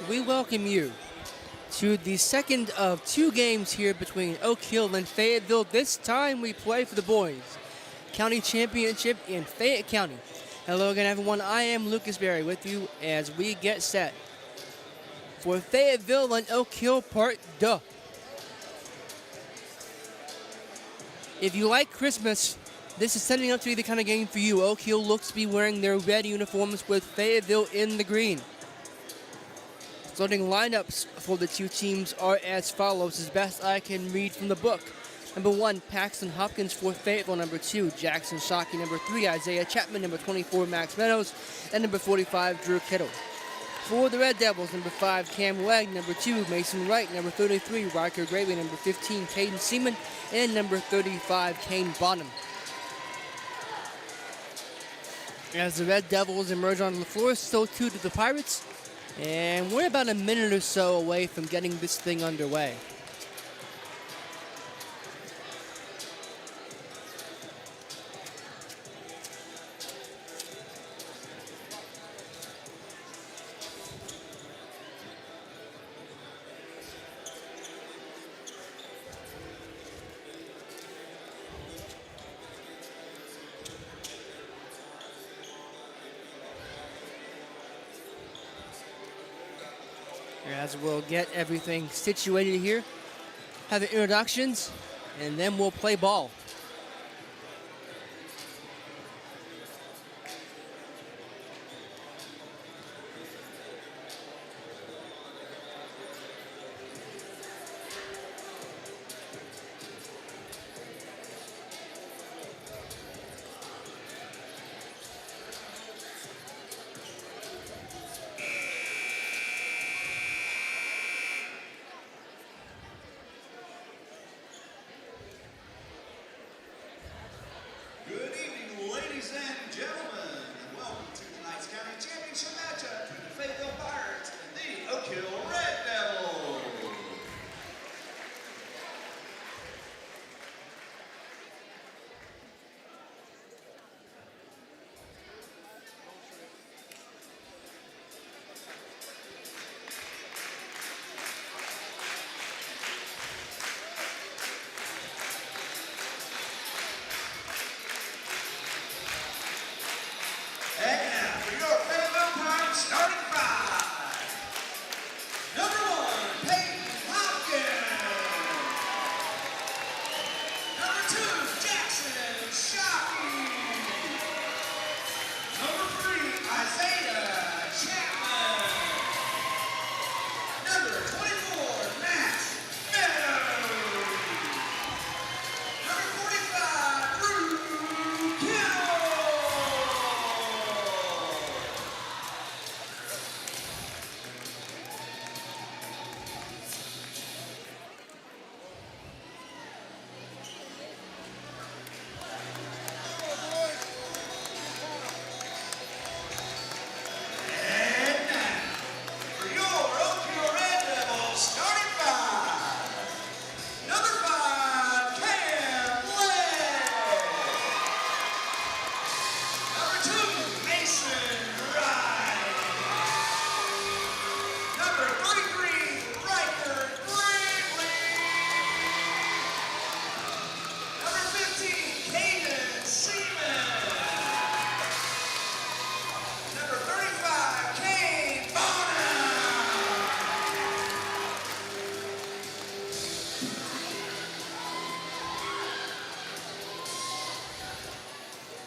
we welcome you to the second of two games here between Oak Hill and Fayetteville. This time we play for the boys county championship in Fayette County. Hello again, everyone. I am Lucas Berry with you as we get set for Fayetteville and Oak Hill Part 2. If you like Christmas, this is setting up to be the kind of game for you. Oak Hill looks to be wearing their red uniforms with Fayetteville in the green. Starting lineups for the two teams are as follows, as best I can read from the book. Number 1, Paxton Hopkins for Fayetteville. Number 2, Jackson Shockey. Number 3, Isaiah Chapman. Number 24, Max Meadows. And number 45, Drew Kittle. For the Red Devils, number 5, Cam Legg. Number 2, Mason Wright. Number 33, Riker Gravy. Number 15, Caden Seaman. And number 35, Kane Bonham. As the Red Devils emerge onto the floor, so too do the Pirates. And we're about a minute or so away from getting this thing underway. As we'll get everything situated here, have the introductions, and then we'll play ball.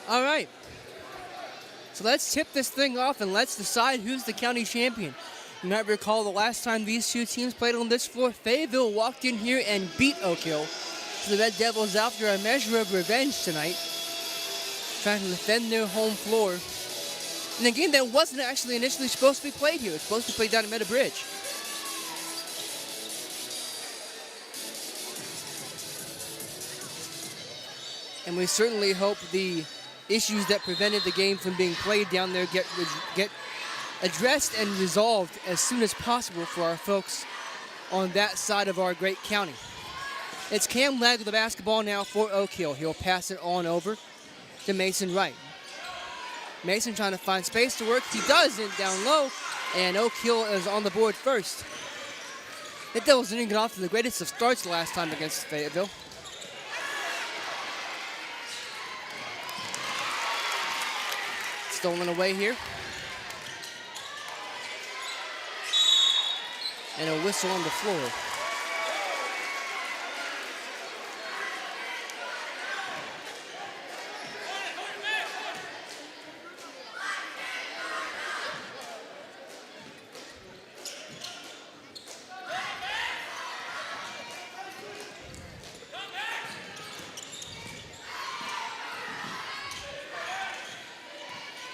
All right, so let's tip this thing off and let's decide who's the county champion. You might recall the last time these two teams played on this floor, Fayetteville walked in here and beat Oak Hill. So the Red Devils, after a measure of revenge tonight, trying to defend their home floor in a game that wasn't actually initially supposed to be played here. It was supposed to be played down at Meadow Bridge. And we certainly hope the issues that prevented the game from being played down there get addressed and resolved as soon as possible for our folks on that side of our great county. It's Cam Legg with the basketball now for Oak Hill. He'll pass it on over to Mason Wright. Mason trying to find space to work. He doesn't, down low. And Oak Hill is on the board first. The Devils didn't get off to the greatest of starts last time against Fayetteville. Stolen away here. And a whistle on the floor.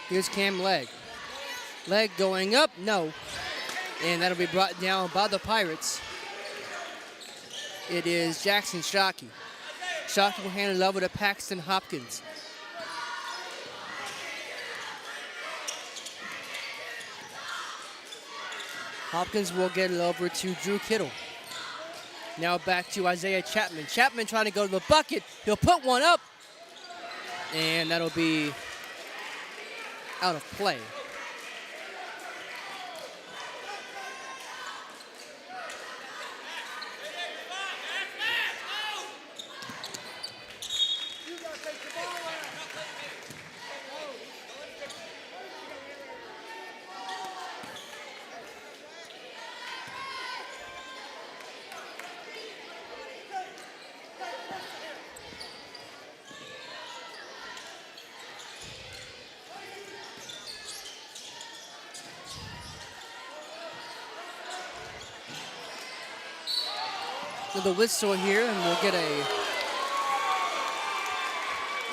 Here's Cam Legg. Legg going up, no. And that'll be brought down by the Pirates. It is Jackson Shockey. Shockey will hand it over to Paxton Hopkins. Hopkins will get it over to Drew Kittle. Now back to Isaiah Chapman. Chapman trying to go to the bucket. He'll put one up. And that'll be out of play. The whistle here, and we'll get a...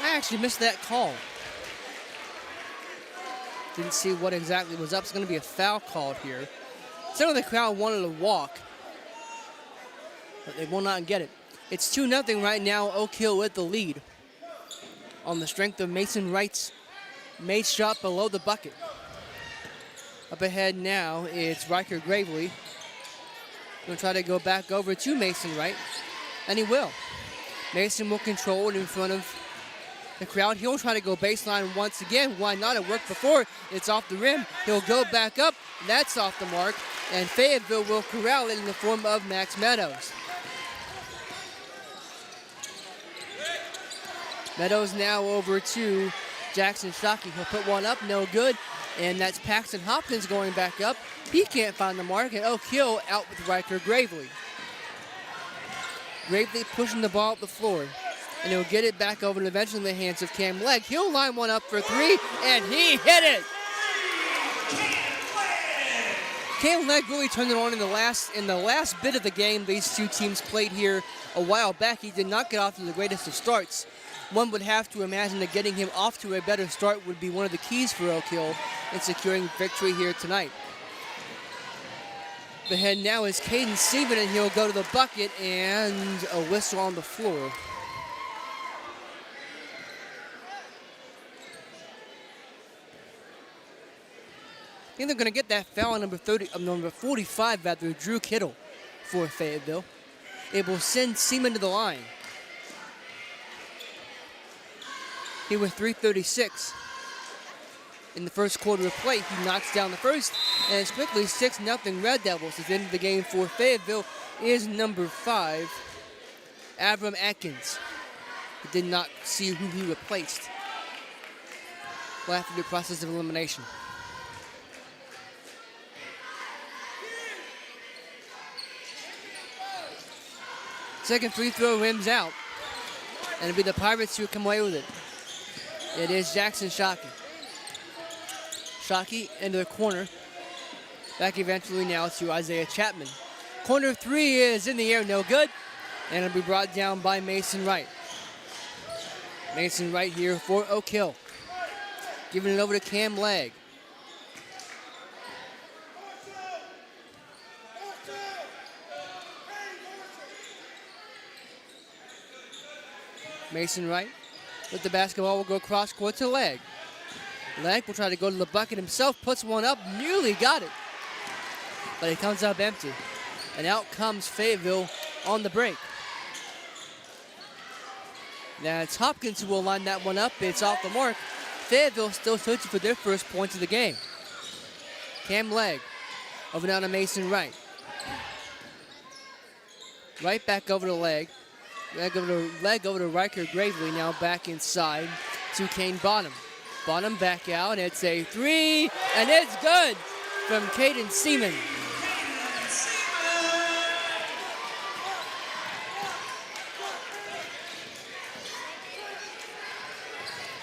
I actually missed that call. Didn't see what exactly was up. It's going to be a foul called here. Some of the crowd wanted to walk, but they will not get it. It's 2-0 right now. Oak Hill with the lead on the strength of Mason Wright's made shot below the bucket. Up ahead now, it's Riker Gravely. Going to try to go back over to Mason Wright, and he will. Mason will control it in front of the crowd. He'll try to go baseline once again. Why not? It worked before. It's off the rim. He'll go back up. That's off the mark, and Fayetteville will corral it in the form of Max Meadows. Meadows now over to Jackson Shockey. He'll put one up, no good. And that's Paxton Hopkins going back up. He can't find the mark, and Oak Hill out with Riker Gravely. Gravely pushing the ball up the floor. And he'll get it back over and eventually in the hands of Cam Legg. He'll line one up for three, and he hit it! Cam Legg really turned it on in the last bit of the game these two teams played here a while back. He did not get off to the greatest of starts. One would have to imagine that getting him off to a better start would be one of the keys for Oak Hill in securing victory here tonight. The head now is Caden Seaman, and he'll go to the bucket, and a whistle on the floor. I think they're going to get that foul on number 45, rather, Drew Kittle for Fayetteville. It will send Seaman to the line. He with 3:36 in the first quarter of play. He knocks down the first, and it's quickly 6-0 Red Devils. At the end of the game for Fayetteville is number 5, Abram Atkins. He did not see who he replaced. We'll have to do a process of elimination. Second free throw rims out, and it'll be the Pirates who come away with it. It is Jackson Shockey. Shockey into the corner. Back eventually now to Isaiah Chapman. Corner three is in the air, no good. And it'll be brought down by Mason Wright. Mason Wright here for Oak Hill. Giving it over to Cam Legg. Mason Wright with the basketball will go cross court to Legg. Legg will try to go to the bucket himself, puts one up, nearly got it. But it comes up empty. And out comes Fayetteville on the break. Now it's Hopkins who will line that one up. It's off the mark. Fayetteville still searching for their first points of the game. Cam Legg over down to Mason Wright. Right back over to Legg. Legg over to Riker Gravely, now back inside to Kane Bonham. Bonham back out, it's a three, and it's good from Caden Seaman.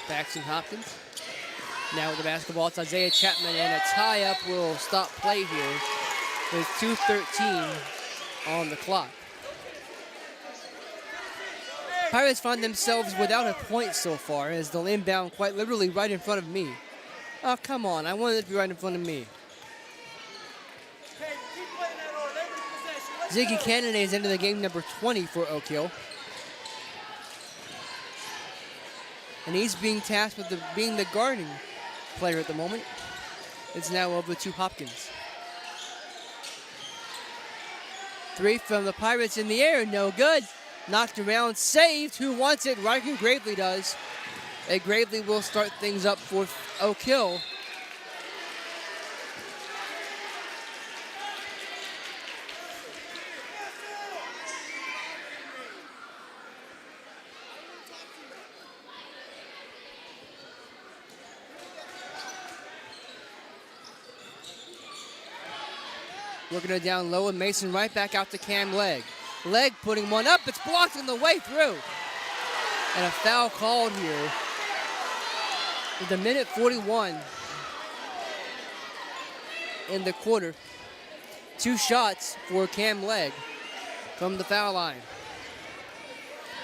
Paxton Hopkins. Now with the basketball, it's Isaiah Chapman, and a tie-up will stop play here with 2:13 on the clock. Pirates find themselves without a point so far as they'll inbound quite literally right in front of me. Oh, come on. I wanted it to be right in front of me. Ziggy Kennedy is into the game number 20 for Oak Hill. And he's being tasked with being the guarding player at the moment. It's now over to Hopkins. Three from the Pirates in the air, no good. Knocked around, saved. Who wants it? Riker Gravely does. And Gravely will start things up for Oak Hill. Working it down low, and Mason right back out to Cam Legg. Legg putting one up, it's blocked on the way through. And a foul called here. With a minute 41 in the quarter. 2 shots for Cam Legg from the foul line.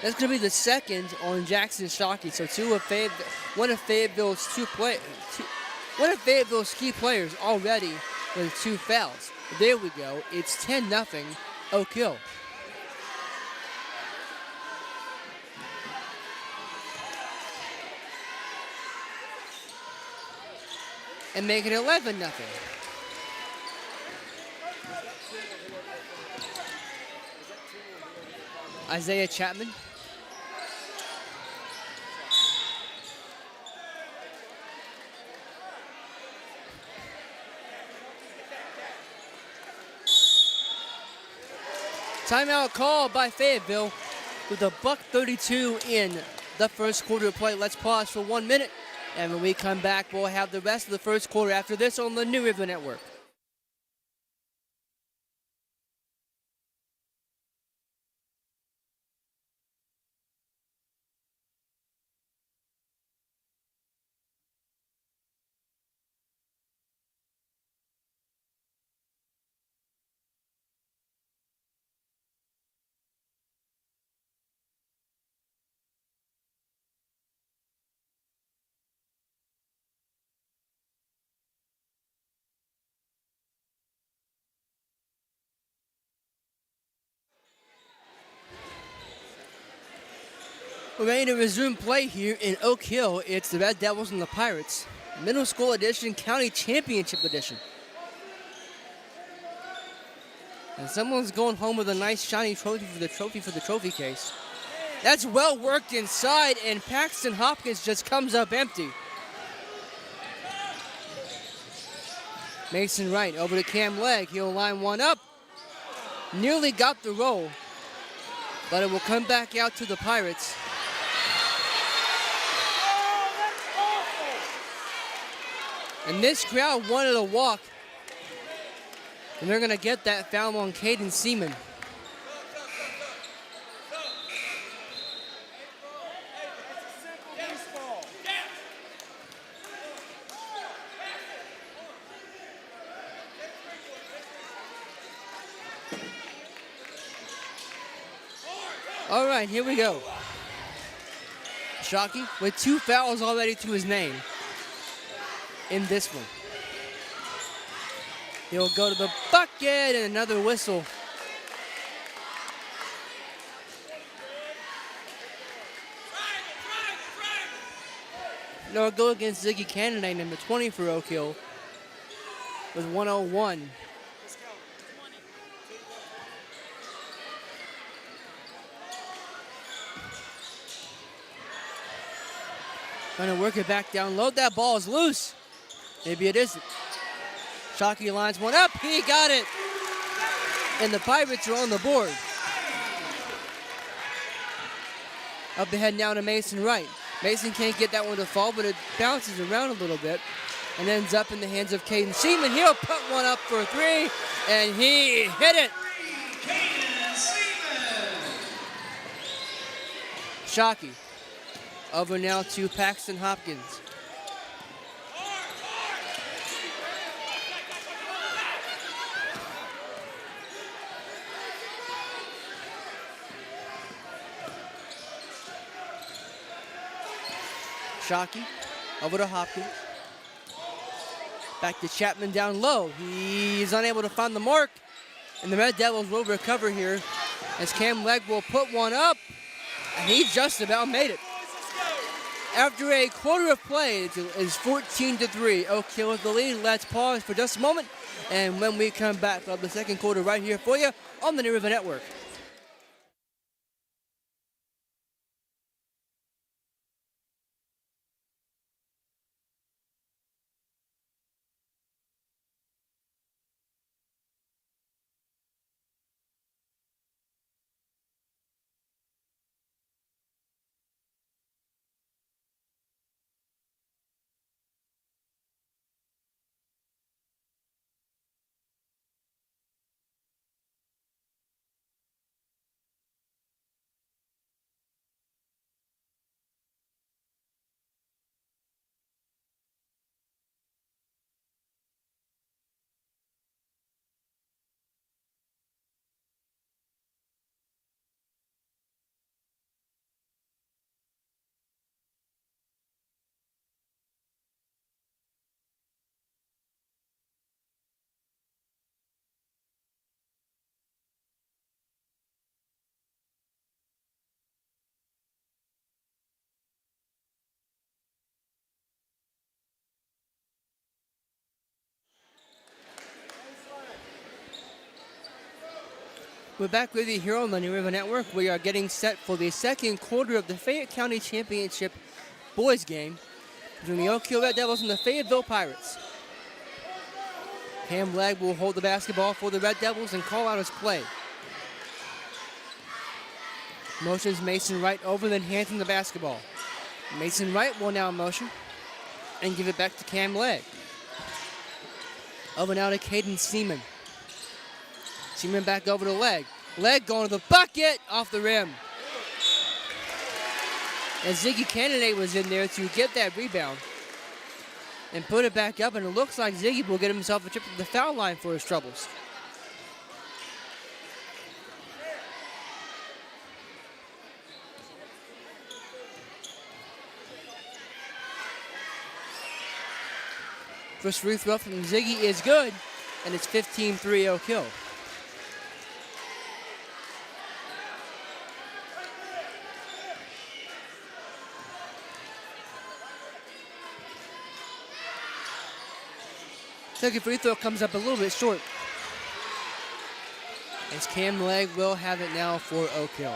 That's going to be the second on Jackson Shockey. So one of Fayetteville's key players already with 2 fouls. There we go. It's 10-0 Oak Hill. And make it 11-0. Isaiah Chapman. Timeout call by Fayetteville with a $1:32 in the first quarter of play. Let's pause for 1 minute. And when we come back, we'll have the rest of the first quarter after this on the New River Network. We're ready to resume play here in Oak Hill. It's the Red Devils and the Pirates. Middle School Edition, County Championship Edition. And someone's going home with a nice shiny trophy for the trophy case. That's well worked inside, and Paxton Hopkins just comes up empty. Mason Wright over to Cam Legg. He'll line one up. Nearly got the roll, but it will come back out to the Pirates. And this crowd wanted a walk. And they're going to get that foul on Caden Seaman. All right, here we go. Shockey with 2 fouls already to his name in this one. He'll go to the bucket and another whistle. No, go against Ziggy Kennedy, number 20 for Oak Hill, with 1:01. Trying to work it back down low. That ball is loose. Maybe it isn't. Shockey lines one up. He got it. And the Pirates are on the board. Up ahead now to Mason Wright. Mason can't get that one to fall, but it bounces around a little bit and ends up in the hands of Caden Seaman. He'll put one up for 3, and he hit it. Shockey. Over now to Paxton Hopkins. Shockey over to Hopkins. Back to Chapman down low. He's unable to find the mark. And the Red Devils will recover here as Cam Legg will put one up. And he just about made it. After a quarter of play, it is 14-3. Oak Hill with the lead. Let's pause for just a moment. And when we come back, we'll have the second quarter right here for you on the New River Network. We're back with you here on the New River Network. We are getting set for the second quarter of the Fayette County Championship boys game between the Oak Hill Red Devils and the Fayetteville Pirates. Cam Legg will hold the basketball for the Red Devils and call out his play. Motions Mason Wright over, then hands him the basketball. Mason Wright will now motion and give it back to Cam Legg. Over now to Caden Seaman. Seaman back over to Legg. Legg going to the bucket off the rim. And Ziggy Candidate was in there to get that rebound and put it back up, and it looks like Ziggy will get himself a trip to the foul line for his troubles. First free throw from Ziggy is good, and it's 15-3 Oak Hill. Second free throw comes up a little bit short, as Cam Legg will have it now for Oak Hill.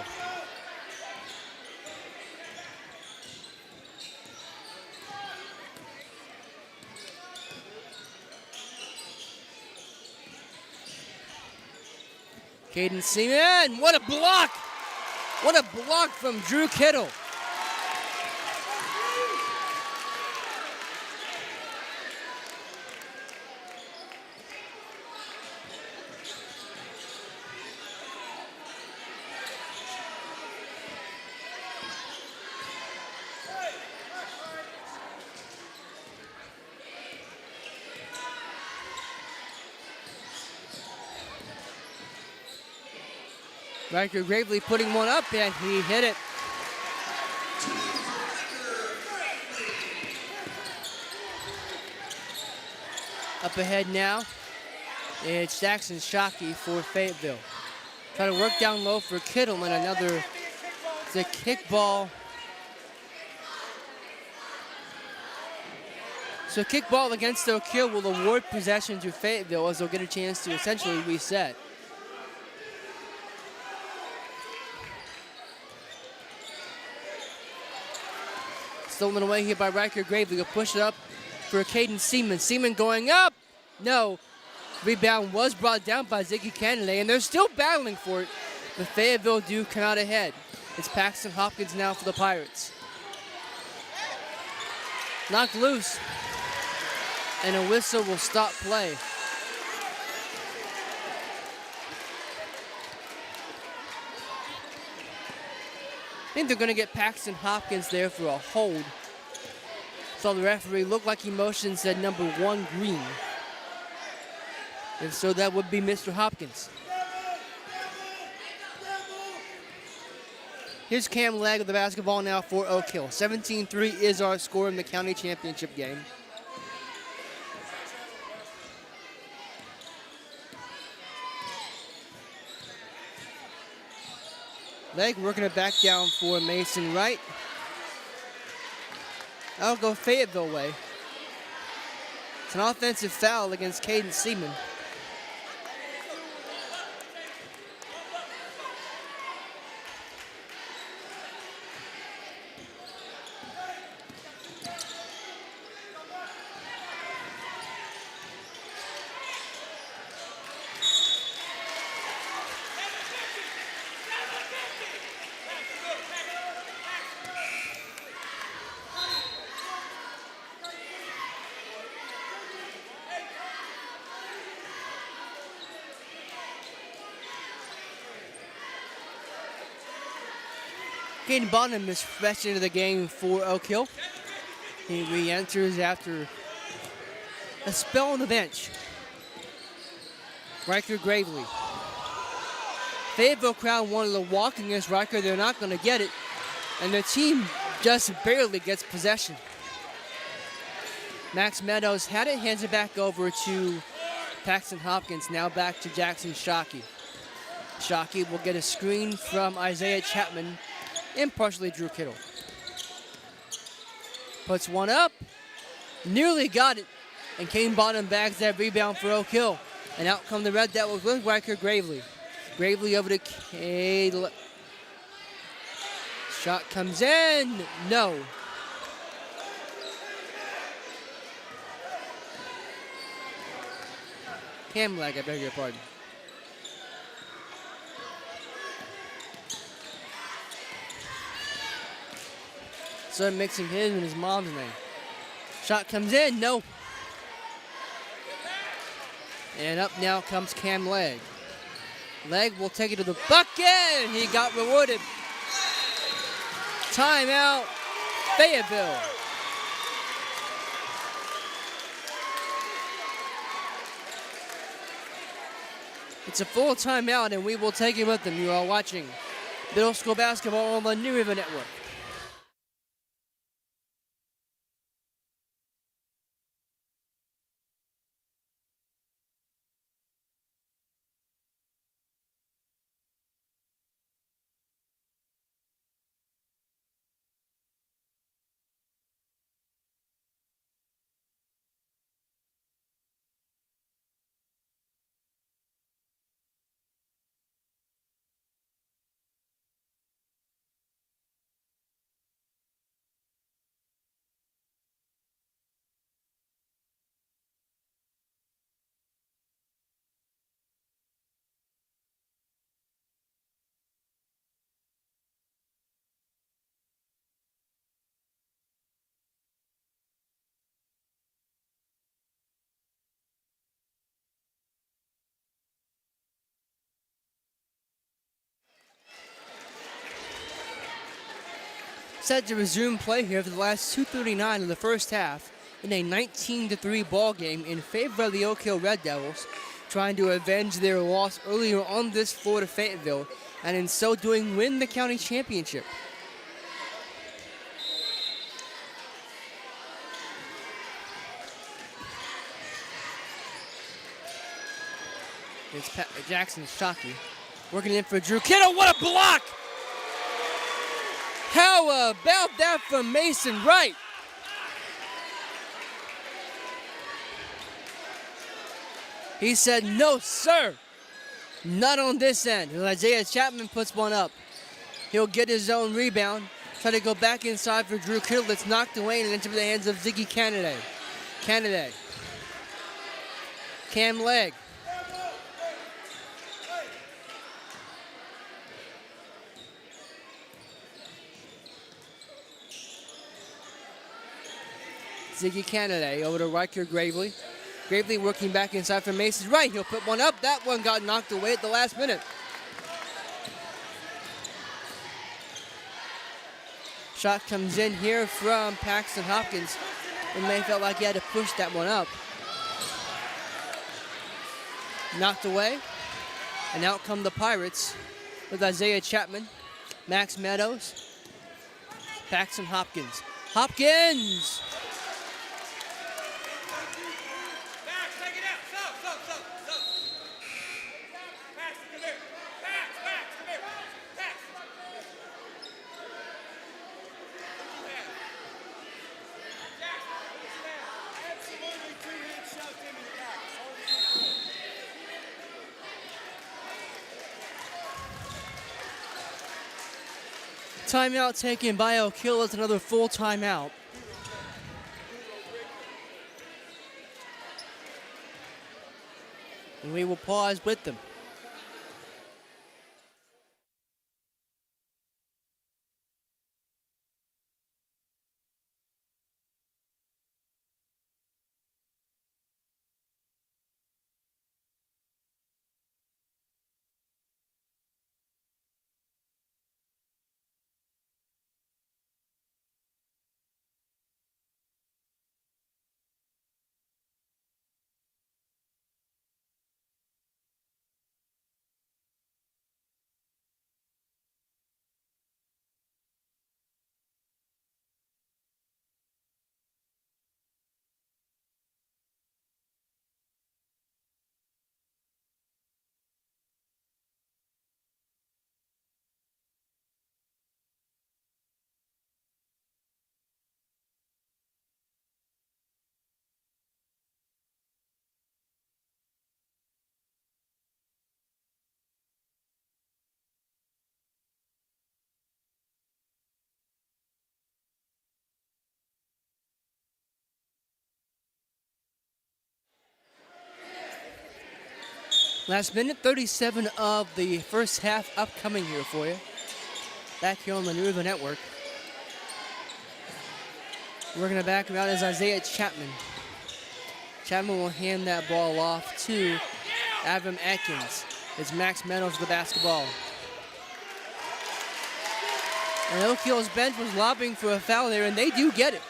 Caden Seaman, what a block! What a block from Drew Kittle. Riker Gravely putting one up, and he hit it. Up ahead now, it's Jackson Shockey for Fayetteville. Try to work down low for Kittle, and another, it's a kickball. So kickball against Oak Hill will award possession to Fayetteville as they'll get a chance to essentially reset. Stolen away here by Riker Gravely. He'll push it up for Caden Seaman. Seaman going up. No. Rebound was brought down by Ziggy Kennedy, and they're still battling for it. But Fayetteville do come out ahead. It's Paxton Hopkins now for the Pirates. Knocked loose. And a whistle will stop play. I think they're going to get Paxton Hopkins there for a hold. So the referee looked like he motioned, said number 1 green. If so, that would be Mr. Hopkins. Here's Cam Legg with the basketball now for Oak Hill. 17-3 is our score in the county championship game. Legg working it back down for Mason Wright. That'll go Fayetteville way. It's an offensive foul against Caden Seaman. Caden Bonham is fresh into the game for Oak Hill. He re-enters after a spell on the bench. Riker Gravely. Fayetteville crowd wanted to walk against Riker. They're not going to get it. And the team just barely gets possession. Max Meadows had it, hands it back over to Paxton Hopkins. Now back to Jackson Shockey. Shockey will get a screen from Isaiah Chapman and partially Drew Kittle. Puts one up, nearly got it, and Kane Bonham bags that rebound for Oak Hill. And out come the Red Devils with Riker Gravely. Gravely over to Cade. Shot comes in, no. Cam Legg, I beg your pardon. So mixing his and his mom's name. Shot comes in, no. And up now comes Cam Legg. Legg will take it to the bucket. He got rewarded. Timeout, Fayetteville. It's a full timeout, and we will take it with them. You are watching middle school basketball on the New River Network. Set to resume play here for the last 2:39 in the first half in a 19-3 ball game in favor of the Oak Hill Red Devils, trying to avenge their loss earlier on this floor to Fayetteville, and in so doing win the county championship. It's Jackson Shockey working in for Drew Kittle. What a block! How about that from Mason Wright? He said, no, sir. Not on this end. Isaiah Chapman puts one up. He'll get his own rebound. Try to go back inside for Drew Kittle. It's knocked away and into the hands of Ziggy Canada. Cam Legg. Ziggy Canada over to Riker Gravely. Gravely working back inside for Mason's right. He'll put one up. That one got knocked away at the last minute. Shot comes in here from Paxton Hopkins. And May felt like he had to push that one up. Knocked away. And out come the Pirates with Isaiah Chapman, Max Meadows, Paxton Hopkins. Hopkins! Timeout taken by O'Kill. It's another full timeout. And we will pause with them. Last minute 37 of the first half upcoming here for you. Back here on the New River Network. Working it back around is Isaiah Chapman. Chapman will hand that ball off to Avram Atkins. It's Max Meadows with the basketball. And Oak Hill's bench was lobbying for a foul there, and they do get it.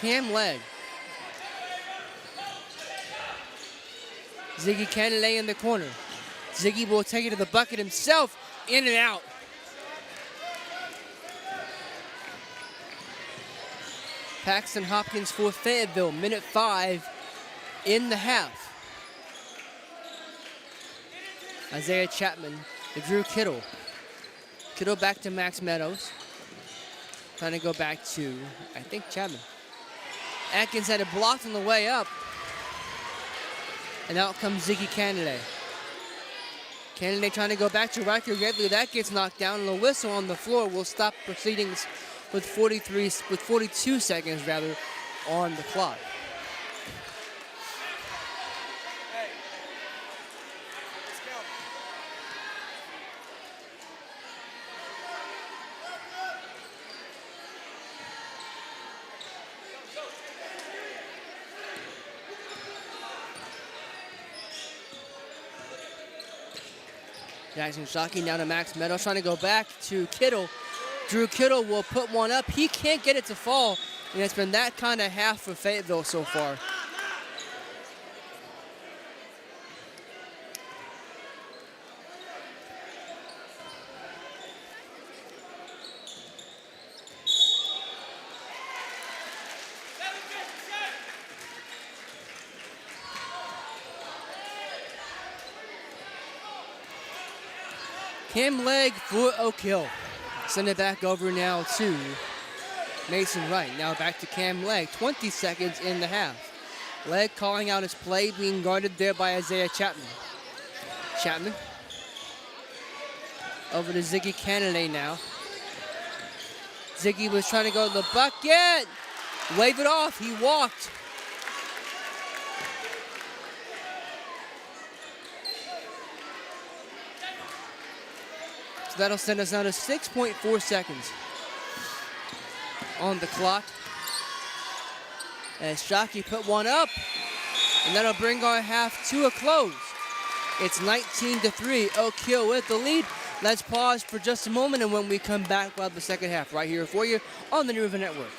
Cam Legg. Ziggy Canada in the corner. Ziggy will take it to the bucket himself. In and out. Paxton Hopkins for Fayetteville. Minute 5 in the half. Isaiah Chapman to Drew Kittle. Kittle back to Max Meadows. Trying to go back to, I think, Chapman. Atkins had it blocked on the way up. And out comes Ziggy Canada. Canada trying to go back to Riker Gravely. That gets knocked down, and the whistle on the floor will stop proceedings with 42 seconds rather on the clock. Jackson Shockey down to Max Meadows, trying to go back to Kittle. Drew Kittle will put one up. He can't get it to fall, and it's been that kind of half for Fayetteville so far. Cam Legg for Oak Hill. Send it back over now to Mason Wright. Now back to Cam Legg. 20 seconds in the half. Leg calling out his play, being guarded there by Isaiah Chapman. Chapman over to Ziggy Kennedy now. Ziggy was trying to go to the bucket. Wave it off. He walked. So that'll send us down to 6.4 seconds on the clock. As Shockey put one up, and that'll bring our half to a close. It's 19-3. Oak Hill with the lead. Let's pause for just a moment, and when we come back, we'll have the second half right here for you on the New River Network.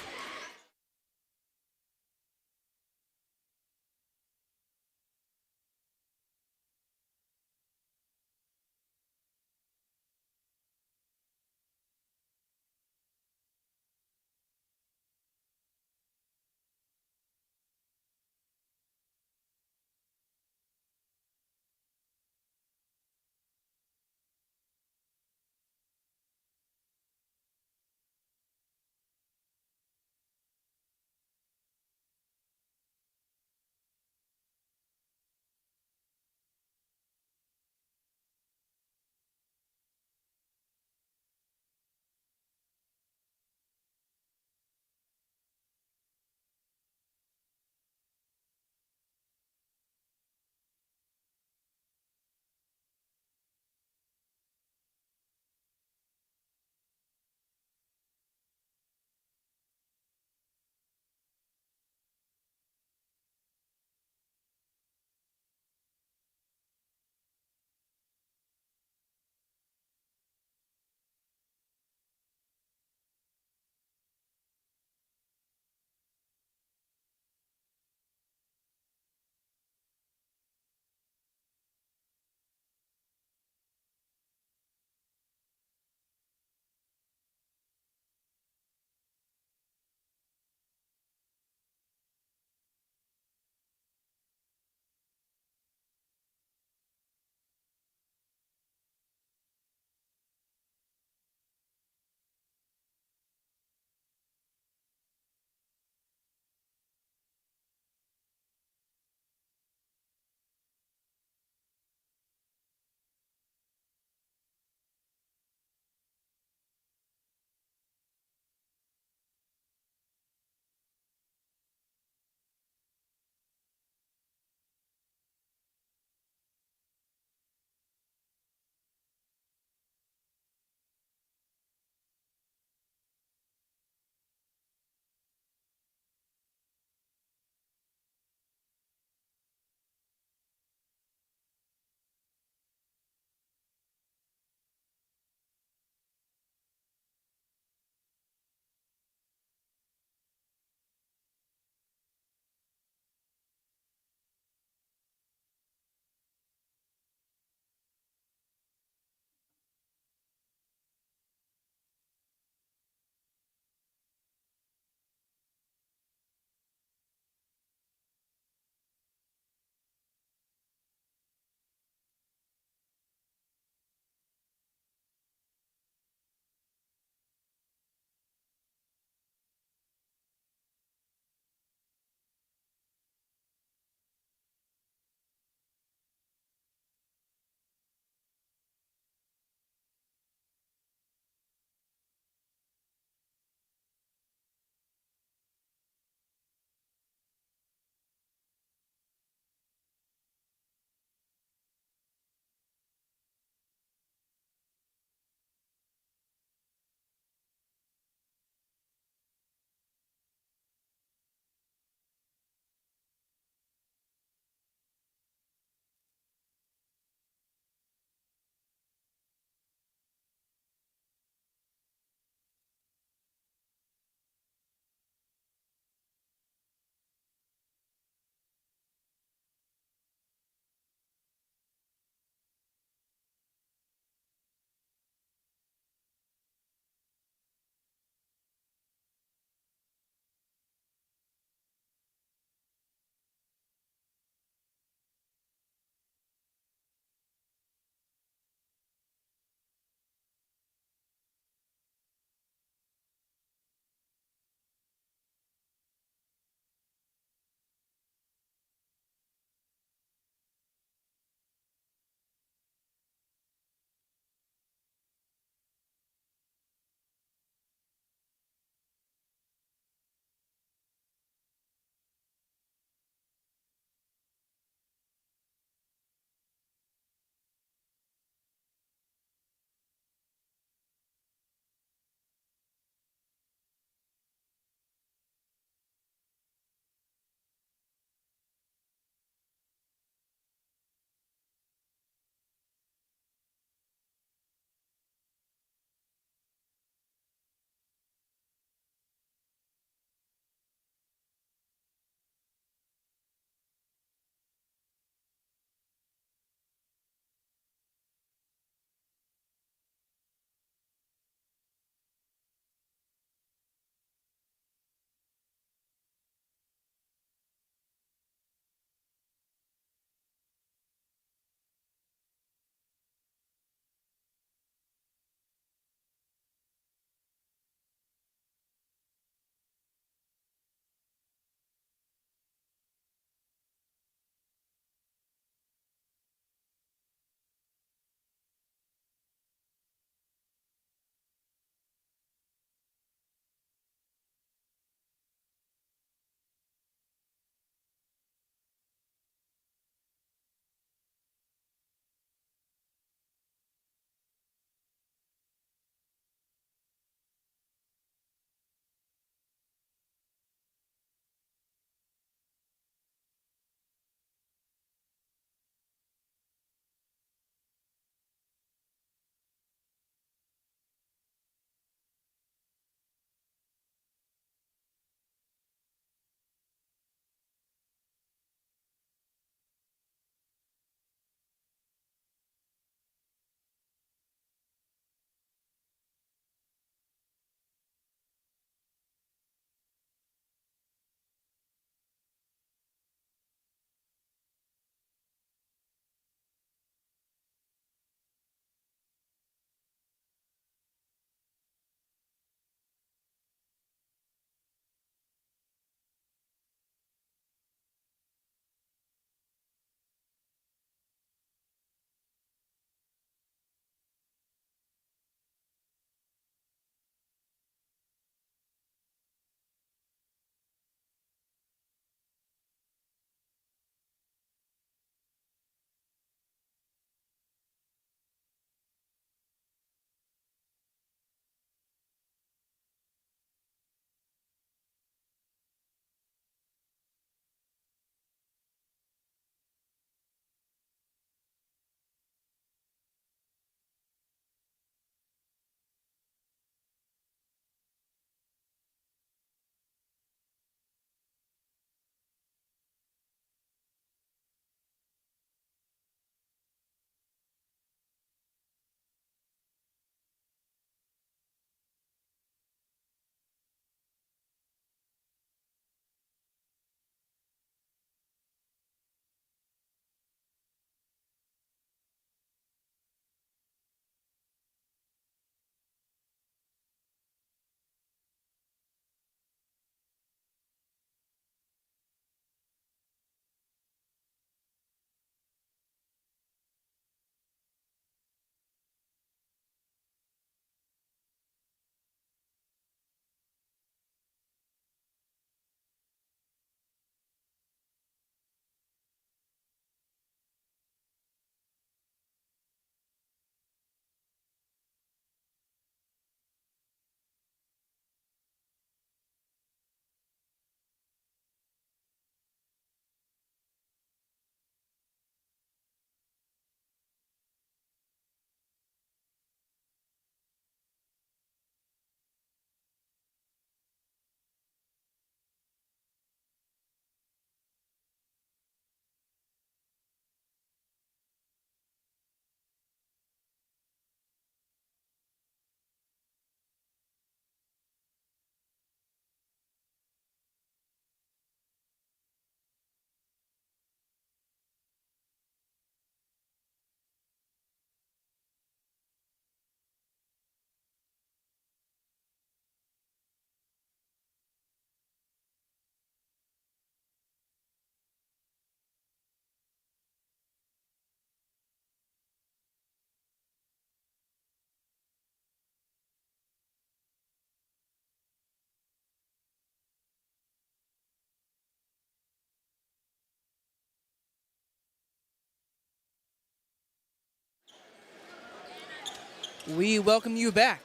We welcome you back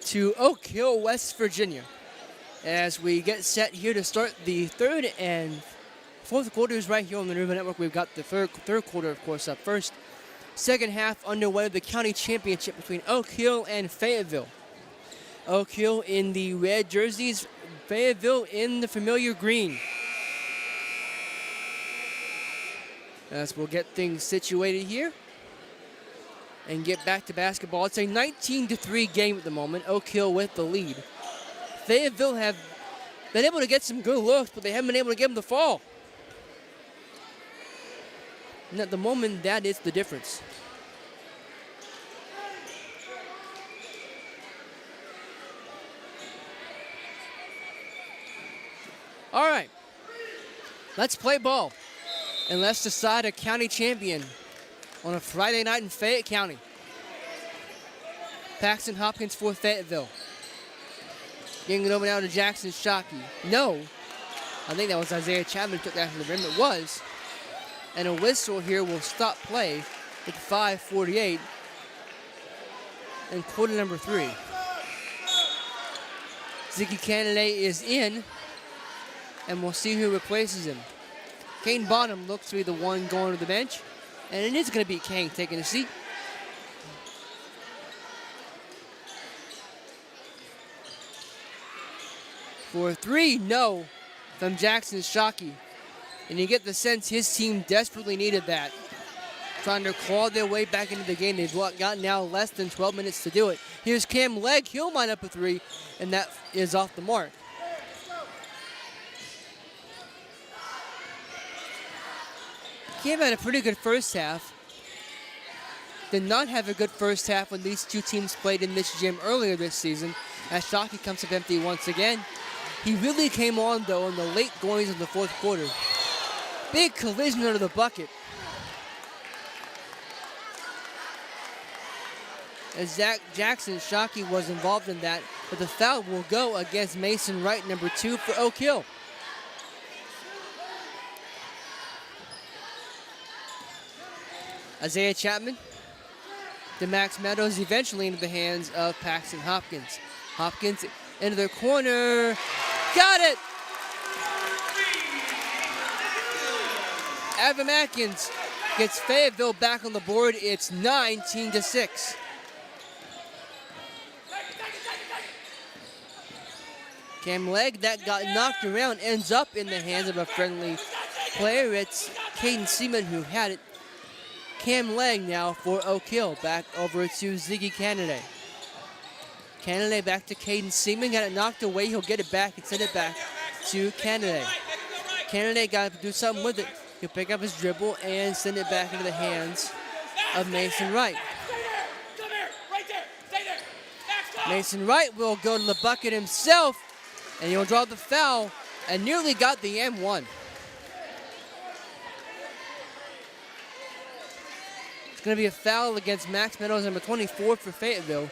to Oak Hill, West Virginia, as we get set here to start the third and fourth quarters right here on the River Network. We've got the third quarter, of course, up first. Second half underway, the county championship between Oak Hill and Fayetteville. Oak Hill in the red jerseys, Fayetteville in the familiar green. As we'll get things situated here and get back to basketball. It's a 19-3 game at the moment. Oak Hill with the lead. Fayetteville have been able to get some good looks, but they haven't been able to get them to fall. And at the moment, that is the difference. All right, let's play ball. And let's decide a county champion on a Friday night in Fayette County. Paxton Hopkins for Fayetteville. Getting it over now to Jackson Shockey. No, I think that was Isaiah Chapman who took that from the rim. It was. And a whistle here will stop play at 5:48 in quarter number 3. Ziggy Kennedy is in, and we'll see who replaces him. Kane Bonham looks to be the one going to the bench. And it is going to be Kane taking a seat. For 3, no, from Jackson Shockey. And you get the sense his team desperately needed that. Trying to claw their way back into the game. They've got now less than 12 minutes to do it. Here's Cam Legg. He'll line up a 3, and that is off the mark. Cam had a pretty good first half. Did not have a good first half when these two teams played in this gym earlier this season, as Shockey comes up empty once again. He really came on, though, in the late goings of the fourth quarter. Big collision under the bucket. As Jackson Shockey was involved in that, but the foul will go against Mason Wright, number 2 for Oak Hill. Isaiah Chapman to Max Meadows, eventually into the hands of Paxton Hopkins. Hopkins into the corner. Got it! Avram Atkins gets Fayetteville back on the board. It's 19-6. Cam Legg, that got knocked around, ends up in the hands of a friendly player. It's Caden Seaman who had it. Cam Legg now for Oak Hill. Back over to Ziggy Kennedy. Kennedy back to Caden Seaman. Got it knocked away. He'll get it back and send it back to Kennedy. Kennedy got to do something with it. He'll pick up his dribble and send it back into the hands of Mason Wright. Mason Wright will go to the bucket himself, and he'll draw the foul and nearly got the M1. It's going to be a foul against Max Meadows, number 24 for Fayetteville,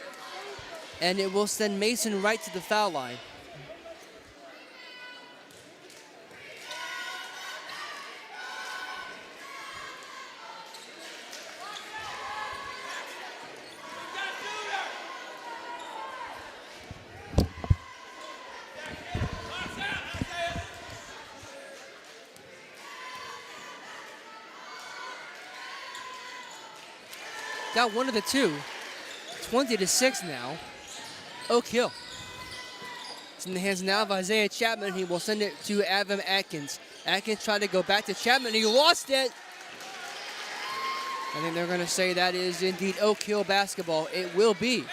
and it will send Mason Wright to the foul line. Got one of the two. 20-6 now. Oak Hill. It's in the hands now of Isaiah Chapman. He will send it to Avram Atkins. Atkins tried to go back to Chapman. He lost it. I think they're going to say that is indeed Oak Hill basketball. It will be.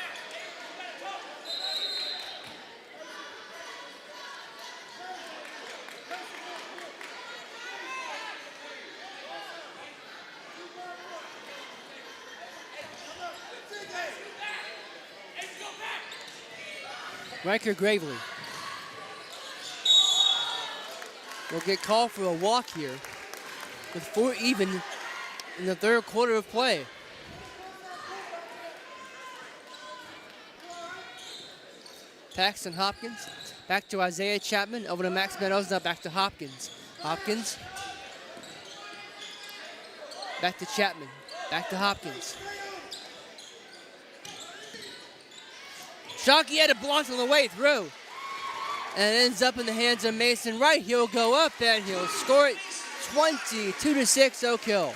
Riker Gravely will get called for a walk here with 4 even in the third quarter of play. Paxton Hopkins back to Isaiah Chapman, over to Max Meadows, now back to Hopkins. Hopkins back to Chapman, back to Hopkins. Shockey had it blocked on the way through. And it ends up in the hands of Mason Wright. He'll go up and he'll score it 22-6, Oak Hill.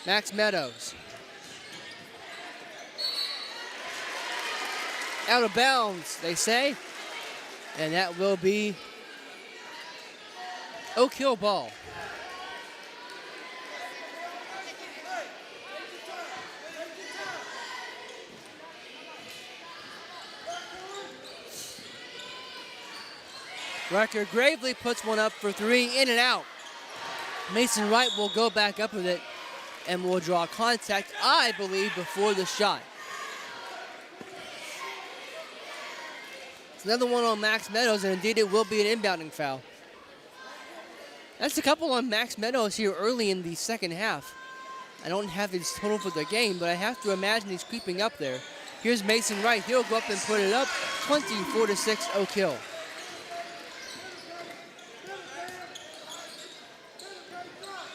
Max Meadows. Out of bounds, they say. And that will be Oak Hill ball. Riker Gravely puts one up for three, in and out. Mason Wright will go back up with it and will draw contact, I believe, before the shot. It's another one on Max Meadows, and indeed it will be an inbounding foul. That's a couple on Max Meadows here early in the second half. I don't have his total for the game, but I have to imagine he's creeping up there. Here's Mason Wright. He'll go up and put it up, 24-6 Oak Hill.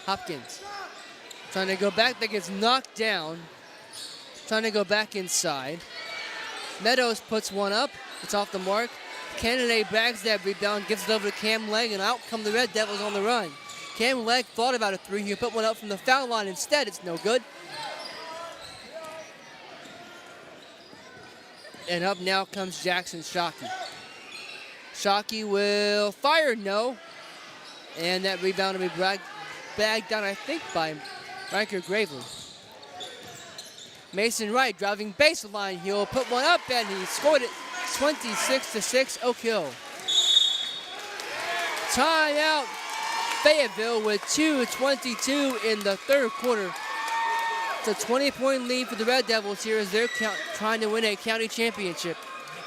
Hopkins trying to go back, that gets knocked down. Trying to go back inside. Meadows puts one up, it's off the mark. Kennedy bags that rebound, gives it over to Cam Legg, and out come the Red Devils on the run. Cam Legg thought about a three, he put one up from the foul line instead, it's no good. And up now comes Jackson Shockey. Shockey will fire, no. And that rebound will be bagged down, I think, by Riker Gravely. Mason Wright driving baseline. He'll put one up, and he scored it 26-6 Oak Hill. Timeout, Fayetteville with 2:22 in the third quarter. It's a 20-point lead for the Red Devils here as they're trying to win a county championship.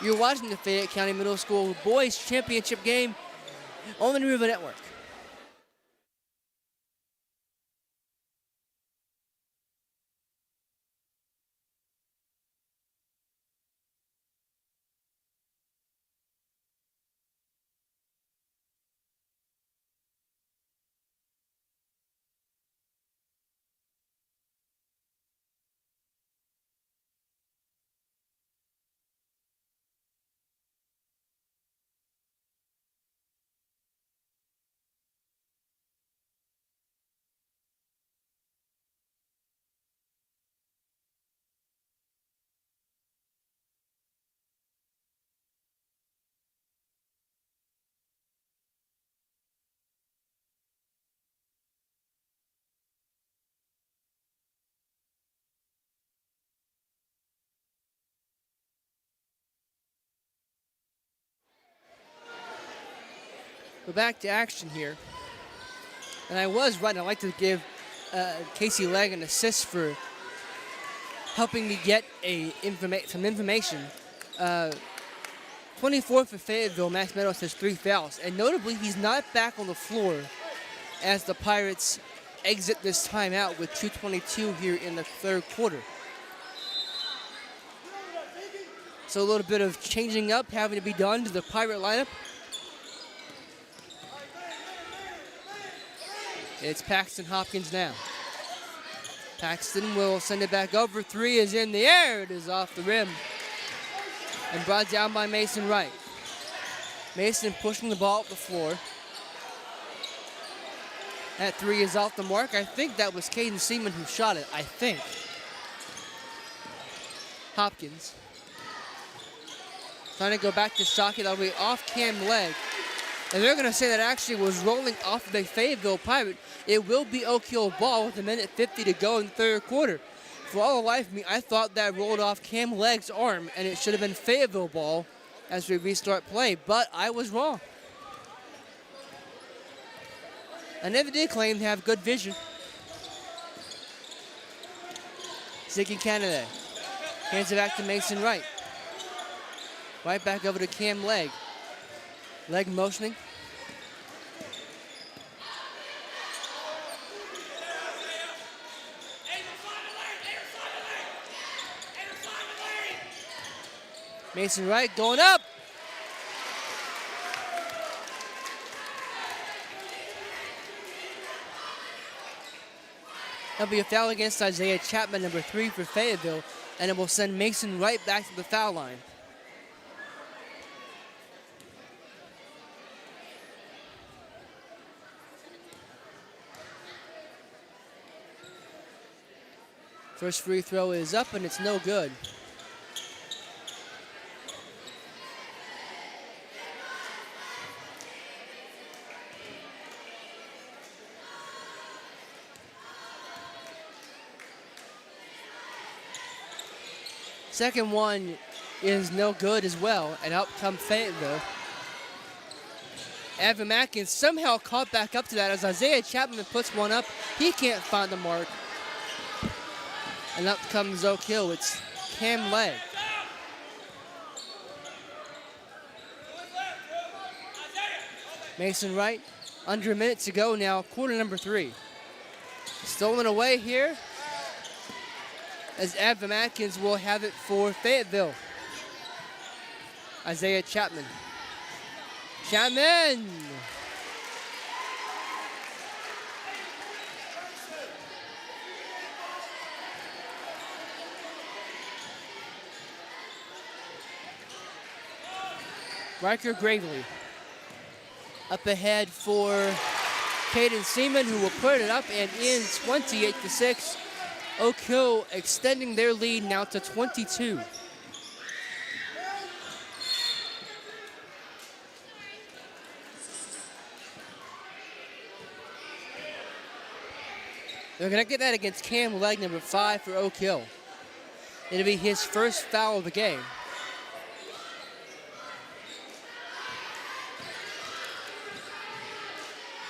You're watching the Fayette County Middle School Boys Championship game on the New River Network. We're back to action here. And I was right. I'd like to give Casey Legg an assist for helping me get some information. 24 for Fayetteville, Max Meadows has 3 fouls. And notably, he's not back on the floor as the Pirates exit this timeout with 2:22 here in the third quarter. So a little bit of changing up having to be done to the Pirate lineup. It's Paxton Hopkins now. Paxton will send it back over. 3 is in the air. It is off the rim. And brought down by Mason Wright. Mason pushing the ball up the floor. That 3 is off the mark. I think that was Caden Seaman who shot it. I think. Hopkins. Trying to go back to Shockey. That'll be off Cam Legg. And they're going to say that actually was rolling off the Fayetteville Pirate. It will be Oak Hill ball with 1:50 to go in the third quarter. For all the life of me, I thought that rolled off Cam Legg's arm, and it should have been Fayetteville ball as we restart play, but I was wrong. I never did claim to have good vision. Ziggy Kennedy hands it back to Mason Wright. Right back over to Cam Legg. Legg motioning. Mason Wright going up. That'll be a foul against Isaiah Chapman, number 3 for Fayetteville, and it will send Mason Wright back to the foul line. First free throw is up, and it's no good. Second one is no good as well, and out come Fayetteville. Evan Atkins somehow caught back up to that as Isaiah Chapman puts one up. He can't find the mark. And up comes Oak Hill. It's Cam Legg. Mason Wright, under a minute to go now, quarter number 3. Stolen away here, as Evan Atkins will have it for Fayetteville. Isaiah Chapman. Chapman! Riker Gravely. Up ahead for Caden Seaman, who will put it up and in 28-6. Oak Hill extending their lead now to 22. They're going to get that against Cam Legg, number 5 for Oak Hill. It'll be his first foul of the game.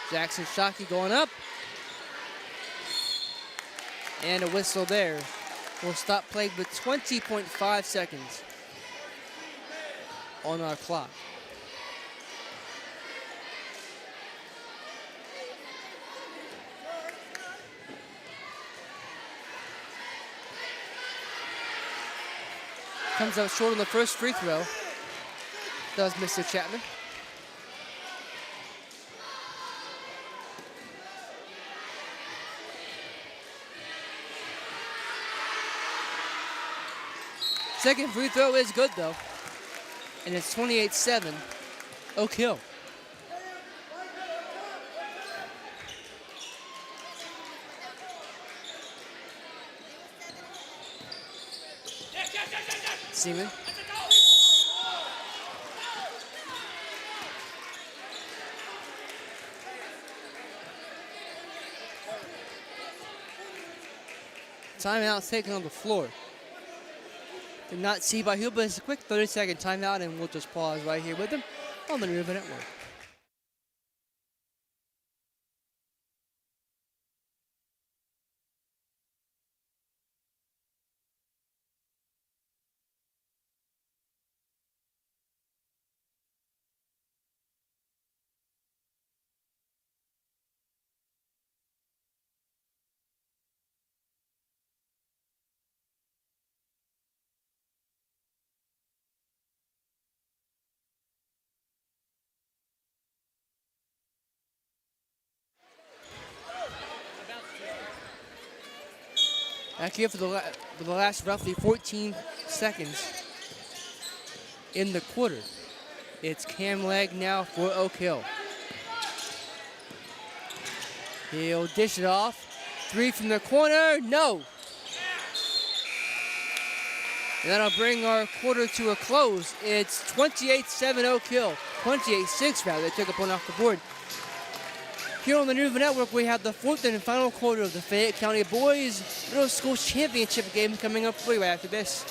Jackson Shockey going up. And a whistle there. We'll stop play with 20.5 seconds on our clock. Comes up short on the first free throw. Does Mr. Chapman. Second free throw is good though. And it's 28-7, Oak Hill. Seaman. Timeout taken on the floor. Did not see by who, but it's a quick 30-second timeout, and we'll just pause right here with them on the River Network. Back here for the last roughly 14 seconds in the quarter. It's Cam Legg now for Oak Hill. He'll dish it off. 3 from the corner, no. And that'll bring our quarter to a close. It's 28-7 Oak Hill. 28-6 rather, they took a point off the board. Here on the River Network, we have the 4th and final quarter of the Fayette County Boys Middle School Championship game coming up for you right after this.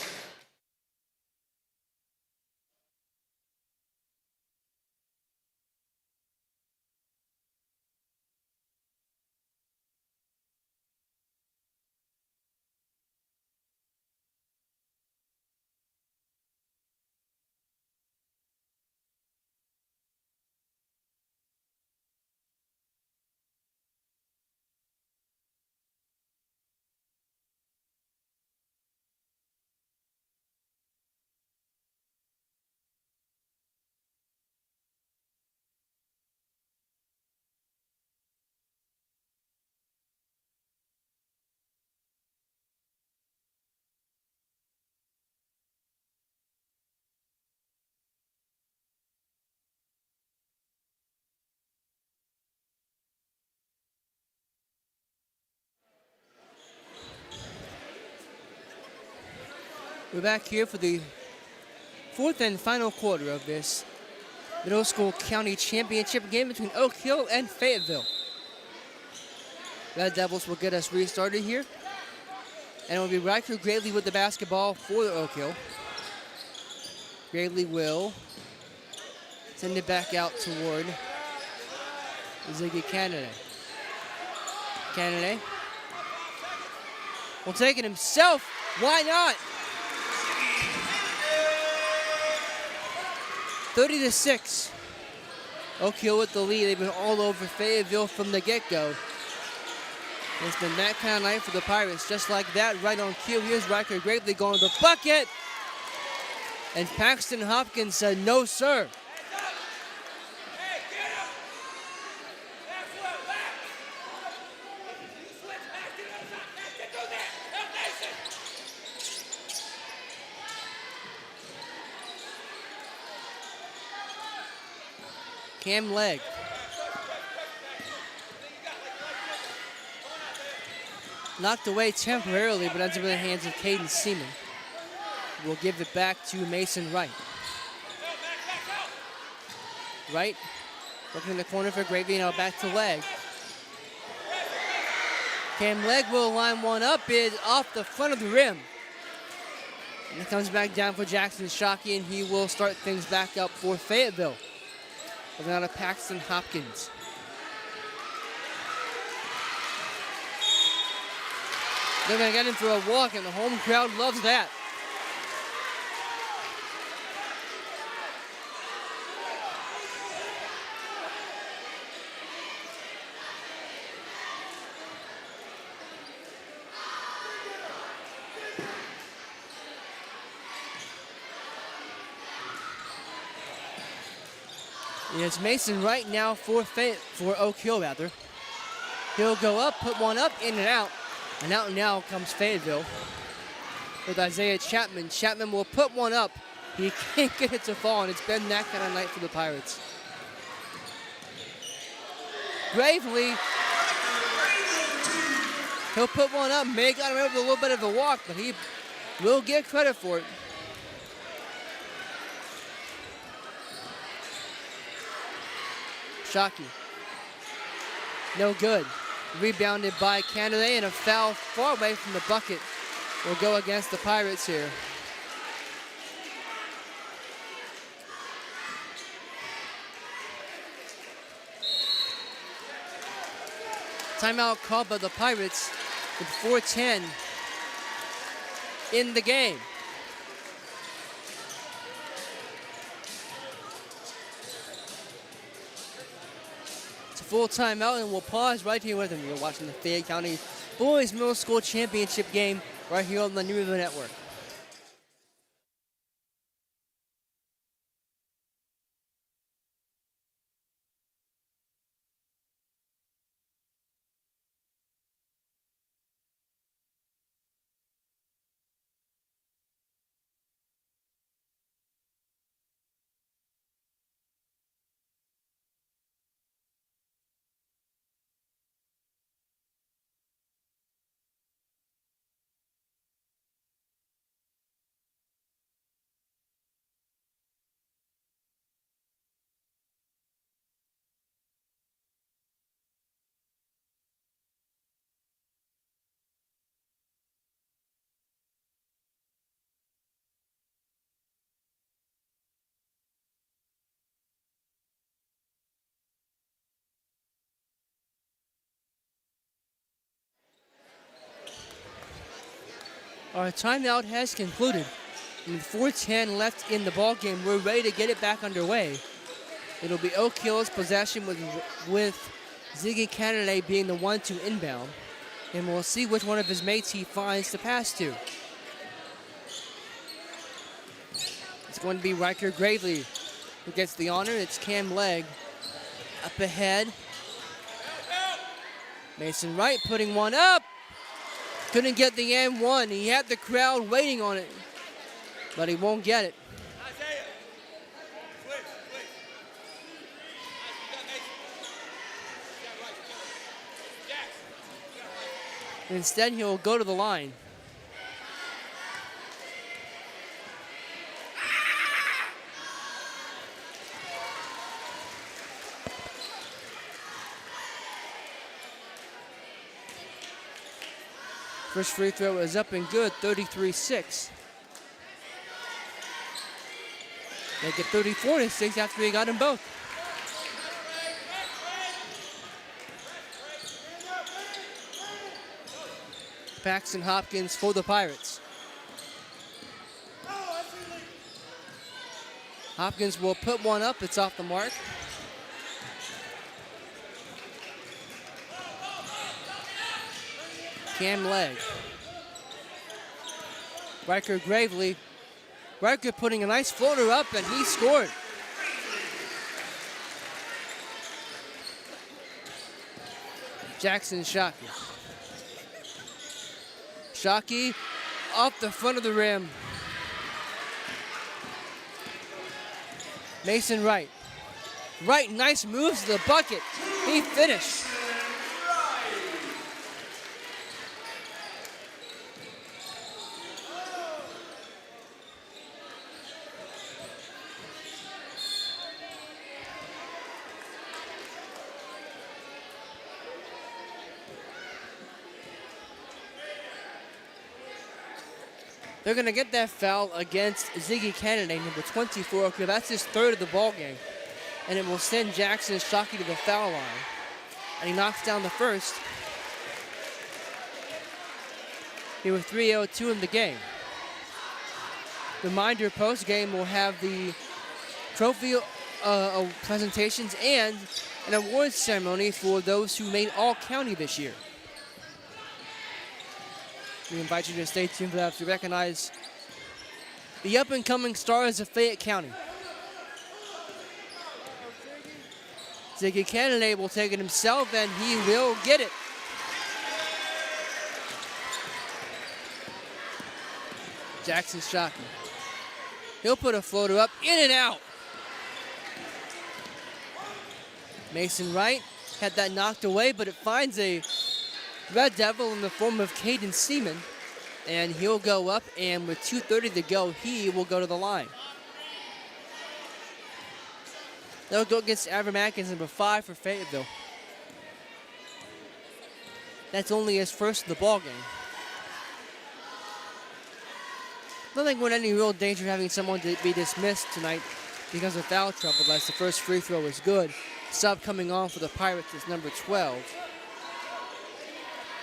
We're back here for the fourth and final quarter of this middle school county championship game between Oak Hill and Fayetteville. Red Devils will get us restarted here. And it will be Riker Gravely with the basketball for Oak Hill. Gravely will send it back out toward Ziggy Kennedy. Kennedy will take it himself. Why not? 30-6. Oak Hill with the lead. They've been all over Fayetteville from the get-go. It's been that kind of night for the Pirates. Just like that, right on cue. Here's Riker Gravely going to the bucket. And Paxton Hopkins said, no, sir. Cam Legg. Knocked away temporarily, but ends up in the hands of Caden Seaman. We'll give it back to Mason Wright. Wright working in the corner for Gravely, now back to Legg. Cam Legg will line one up, is off the front of the rim. And it comes back down for Jackson Shockey, and he will start things back up for Fayetteville. Looking out of Paxton Hopkins. They're going to get him for a walk, and the home crowd loves that. It's Mason Wright now for Oak Hill, rather. He'll go up, put one up, in and out. And out now comes Fayetteville with Isaiah Chapman. Chapman will put one up. He can't get it to fall, and it's been that kind of night for the Pirates. Gravely, he'll put one up. May got him with a little bit of a walk, but he will get credit for it. Shockey. No good. Rebounded by Canada, and a foul far away from the bucket will go against the Pirates here. Timeout called by the Pirates with 4:10 in the game. Full timeout, and we'll pause right here with him. You're watching the Fayette County Boys Middle School Championship game right here on the New River Network. Our timeout has concluded. With 4:10 left in the ball game, we're ready to get it back underway. It'll be Oak Hill's possession with Ziggy Kennedy being the one to inbound. And we'll see which one of his mates he finds to pass to. It's going to be Riker Gravely who gets the honor. It's Cam Legg up ahead. Mason Wright putting one up. Couldn't get the M1. He had the crowd waiting on it, but he won't get it. Instead, he'll go to the line. First free throw is up and good, 33-6. Make it 34-6 after he got them both. Paxton Hopkins for the Pirates. Hopkins will put one up. It's off the mark. Cam Legg. Riker Gravely. Riker putting a nice floater up, and he scored. Jackson Shockey. Shockey off the front of the rim. Mason Wright. Wright, nice moves to the bucket. He finished. They're going to get that foul against Ziggy Kennedy, number 24, because that's his third of the ball game. And it will send Jackson Shockey to the foul line. And he knocks down the first. He was 3-0-2 in the game. Reminder, post-game will have the trophy presentations and an awards ceremony for those who made All-County this year. We invite you to stay tuned for that to recognize the up-and-coming stars of Fayette County. Ziggy Kennedy will take it himself, and he will get it. Jackson Shockey. He'll put a floater up, in and out. Mason Wright had that knocked away, but it finds a Red Devil in the form of Caden Seaman, and he'll go up, and with 2:30 to go, he will go to the line. They'll go against Avram Atkins, number 5 for Fayetteville. That's only his first of the ball game. I don't think we're in any real danger of having someone to be dismissed tonight because of foul trouble, as the first free throw is good. Sub coming on for the Pirates is number 12.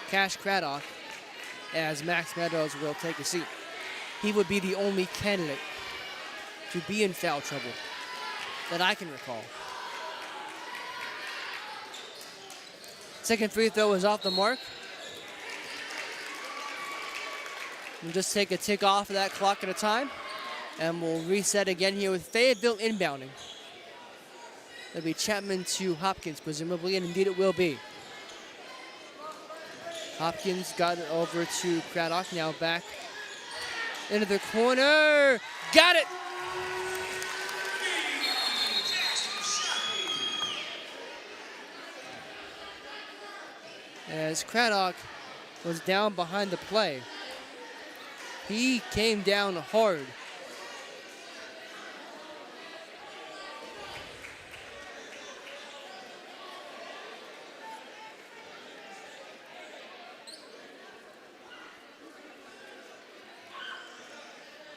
Cash Craddock, as Max Meadows will take a seat. He would be the only candidate to be in foul trouble that I can recall. Second free throw is off the mark. We'll just take a tick off of that clock at a time, and we'll reset again here with Fayetteville inbounding. It'll be Chapman to Hopkins, presumably, and indeed it will be. Hopkins got it over to Craddock, now back into the corner. Got it! As Craddock was down behind the play, he came down hard.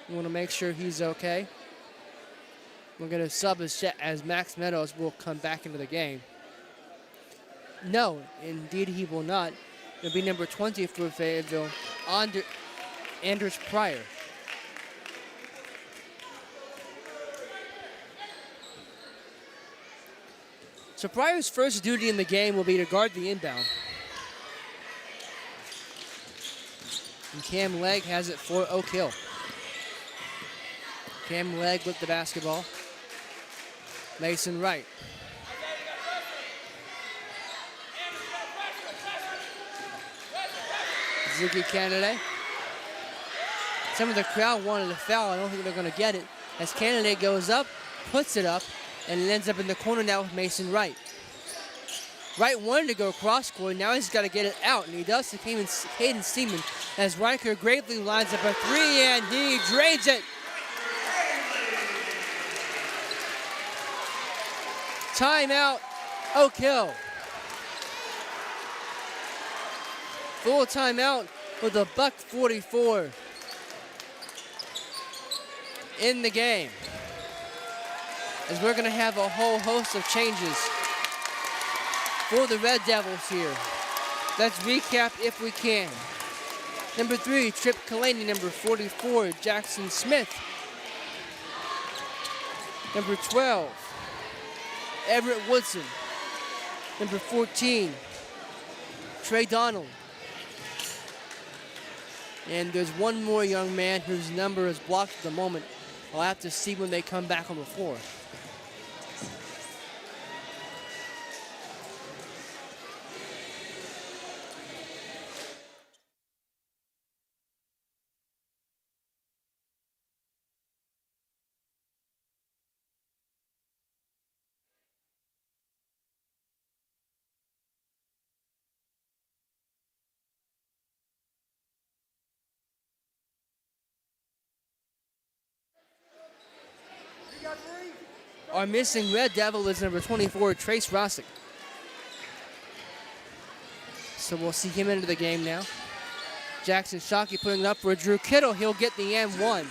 We want to make sure he's okay. We're going to sub as Max Meadows will come back into the game. No, indeed he will not. It'll be number 20 for Fayetteville, Anders Pryor. So Pryor's first duty in the game will be to guard the inbound. And Cam Legg has it for Oak Hill. Cam Legg with the basketball. Mason Wright. Ziggy Kennedy. Some of the crowd wanted a foul. I don't think they're going to get it. As Kennedy goes up, puts it up, and it ends up in the corner now with Mason Wright. Wright wanted to go cross-court. Now he's got to get it out, and he does to Caden Seaman as Riker Gravely lines up a three, and he drains it. Timeout, Oak Hill. Full timeout with a buck 44 in the game. As we're going to have a whole host of changes for the Red Devils here. Let's recap if we can. Number 3, Trip Kalani. Number 44, Jackson Smith. Number 12, Everett Woodson. Number 14, Trey Donald. And there's one more young man whose number is blocked at the moment. I'll have to see when they come back on the floor. Our missing Red Devil is number 24, Trace Rossick. So we'll see him into the game now. Jackson Shockey putting it up for Drew Kittle. He'll get the M1.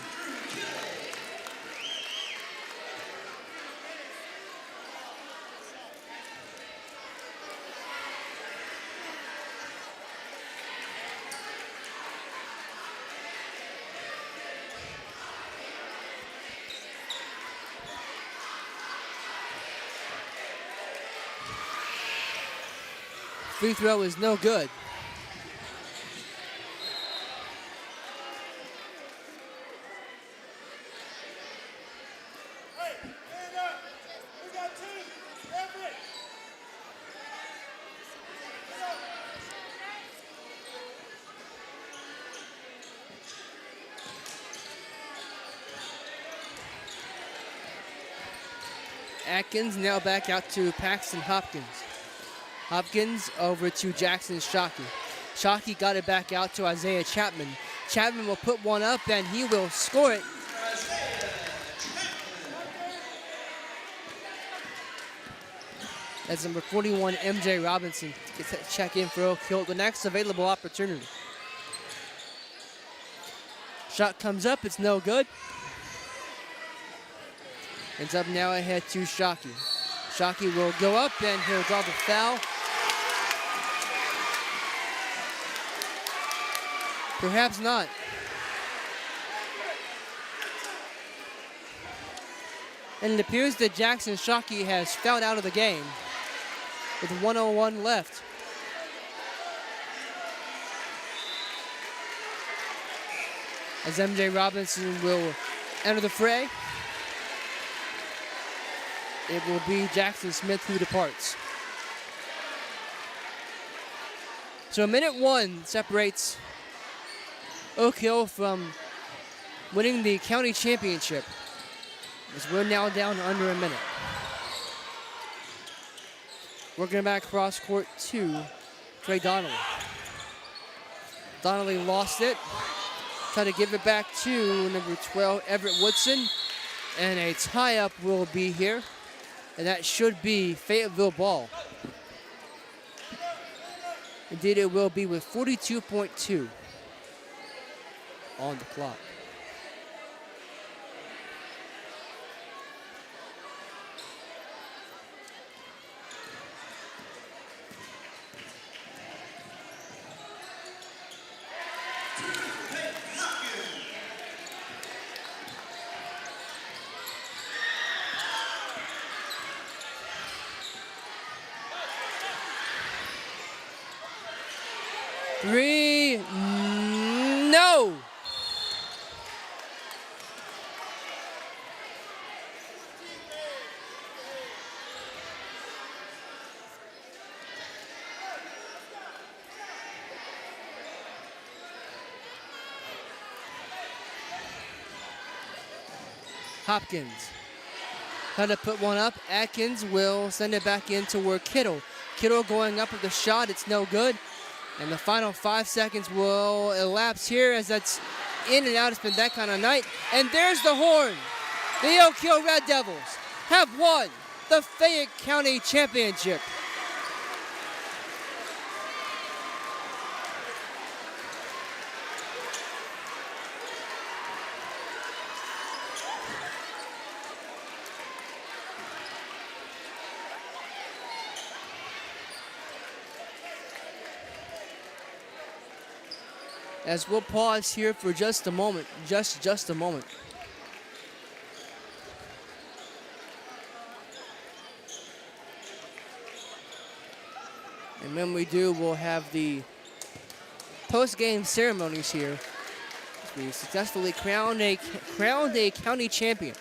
Free throw is no good. Atkins now back out to Paxton Hopkins. Hopkins over to Jackson Shockey. Shockey got it back out to Isaiah Chapman. Chapman will put one up and he will score it. That's number 41, MJ Robinson. Gets that check in for Oak Hill. The next available opportunity. Shot comes up, it's no good. It's up now ahead to Shockey. Shockey will go up and he'll draw the foul. Perhaps not. And it appears that Jackson Shockey has fouled out of the game with 1:01 left. As MJ Robinson will enter the fray, it will be Jackson Smith who departs. So minute 1 separates Oak Hill from winning the county championship, as we're now down under a minute. Working it back cross court to Trey Donnelly. Donnelly lost it. Try to give it back to number 12, Everett Woodson. And a tie-up will be here. And that should be Fayetteville ball. Indeed, it will be with 42.2 on the clock. Three, no. Hopkins trying to put one up. Atkins will send it back in toward Kittle. Kittle going up with the shot. It's no good. And the final 5 seconds will elapse here as that's in and out. It's been that kind of night. And there's the horn. The Oak Hill Red Devils have won the Fayette County Championship. as we'll pause here for just a moment, just a moment. And when we do, we'll have the post-game ceremonies here. We successfully crowned a county champion.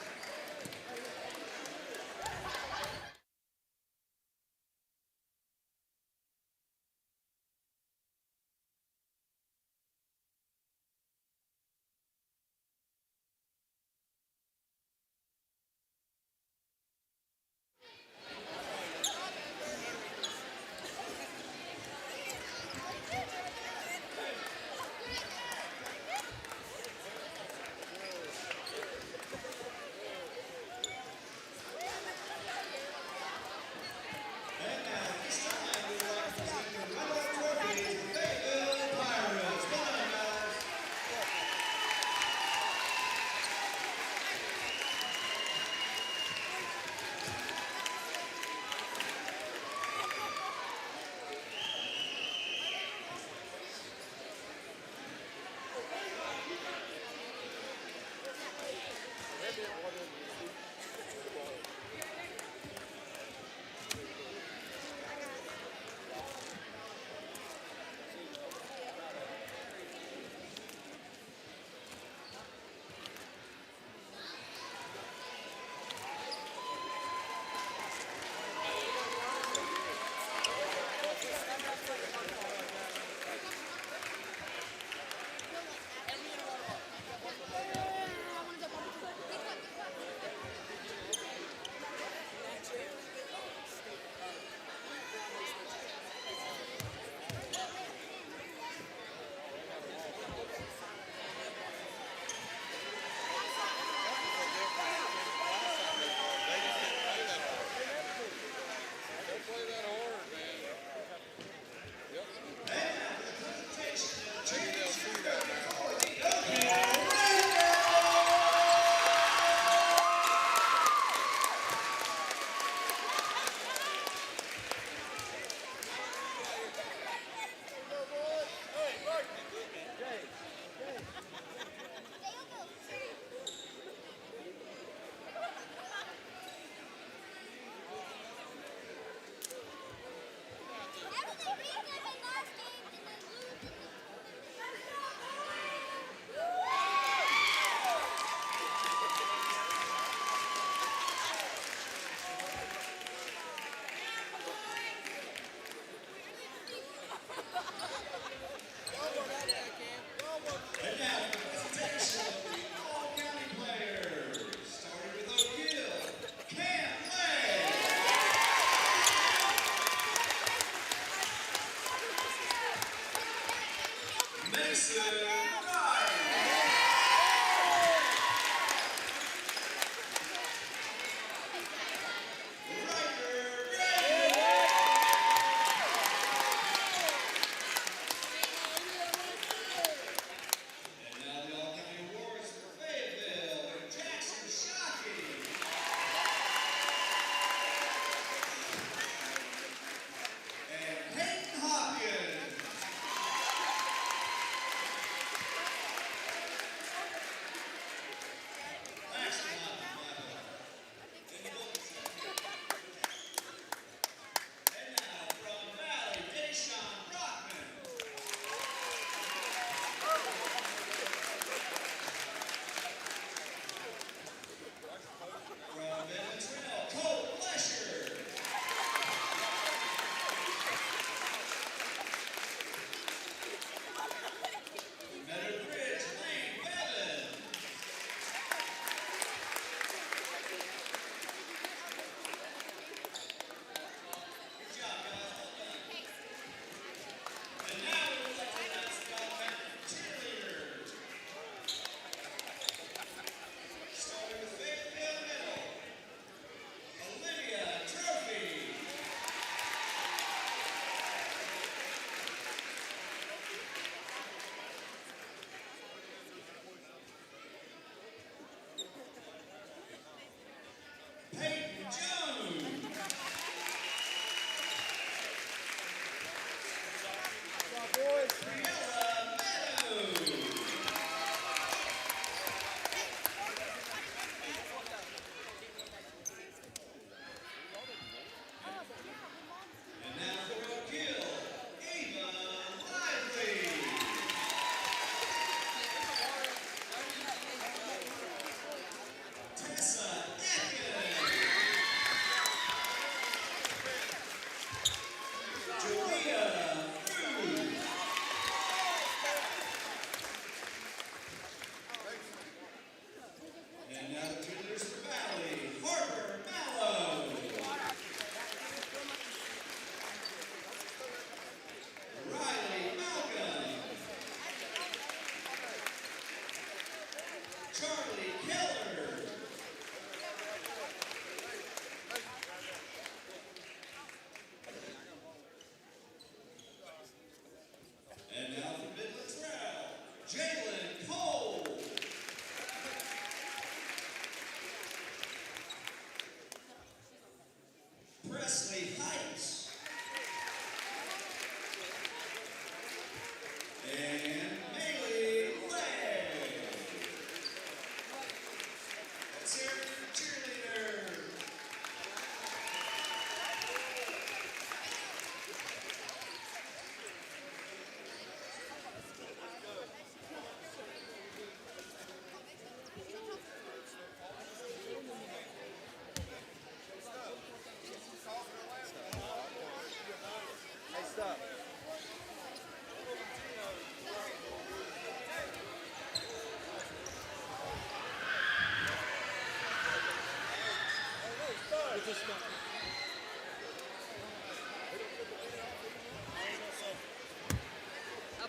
I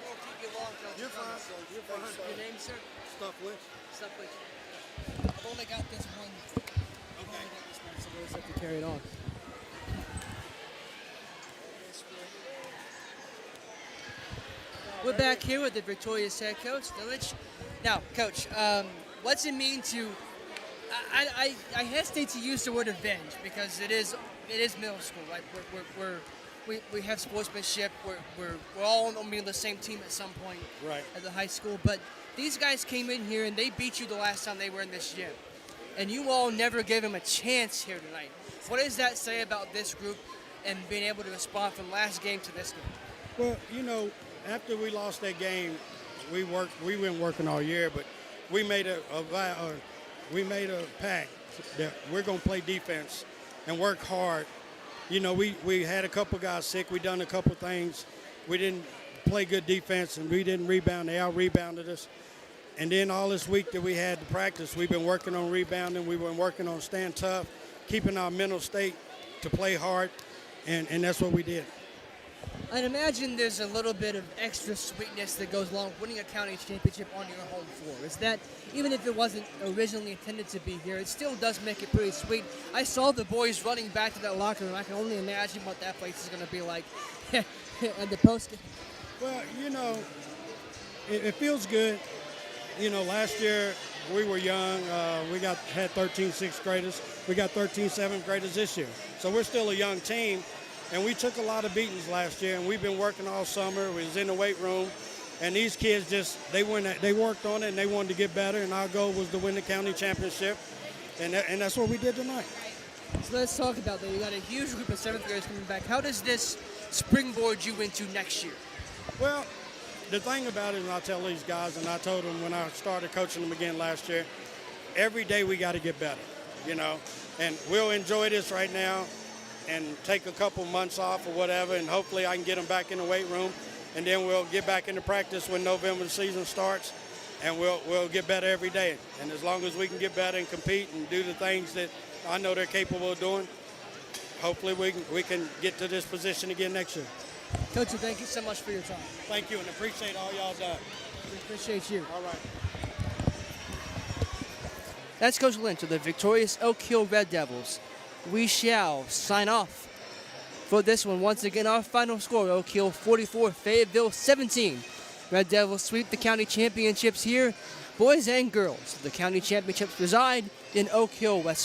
won't keep you long, Coach. You're fine. You're fine. Your name, sir? Stuff with. I've only got this one. Okay. So we'll just have to carry it on. We're back here with the victorious head coach, Village. Now, Coach, what's it mean to? I hesitate to use the word avenge because it is middle school, right? We have sportsmanship. We're all on the same team at some point, Right. at the high school. But these guys came in here and they beat you the last time they were in this gym, and you all never gave them a chance here tonight. What does that say about this group and being able to respond from last game to this game? Well, after we lost that game, we went working all year, but we made a pact that we're going to play defense and work hard. We had a couple guys sick. We done a couple things. We didn't play good defense, and we didn't rebound. They out-rebounded us. And then all this week that we had to practice, we've been working on rebounding. We've been working on staying tough, keeping our mental state to play hard, and that's what we did. I'd imagine there's a little bit of extra sweetness that goes along with winning a county championship on your home floor. Is that, even if it wasn't originally intended to be here, it still does make it pretty sweet. I saw the boys running back to that locker room. I can only imagine what that place is going to be like at the postgame. Well, it feels good. Last year we were young. We had 13 sixth graders. We got 13 seventh graders this year. So we're still a young team. And we took a lot of beatings last year, and we've been working all summer. We was in the weight room, and these kids they worked on it, and they wanted to get better, and our goal was to win the county championship, and that's what we did tonight. So let's talk about that. You got a huge group of seventh graders coming back. How does this springboard you into next year? Well, the thing about it, and I tell these guys, and I told them when I started coaching them again last year, every day we got to get better, and we'll enjoy this right now and take a couple months off or whatever, and hopefully I can get them back in the weight room, and then we'll get back into practice when November season starts, and we'll get better every day. And as long as we can get better and compete and do the things that I know they're capable of doing, hopefully we can get to this position again next year. Coach, thank you so much for your time. Thank you, and appreciate all y'all done. We appreciate you. All right. That's Coach Lynch of the victorious Oak Hill Red Devils. We shall sign off for this one. Once again, our final score, Oak Hill 44, Fayetteville 17. Red Devils sweep the county championships here. Boys and girls, the county championships reside in Oak Hill, West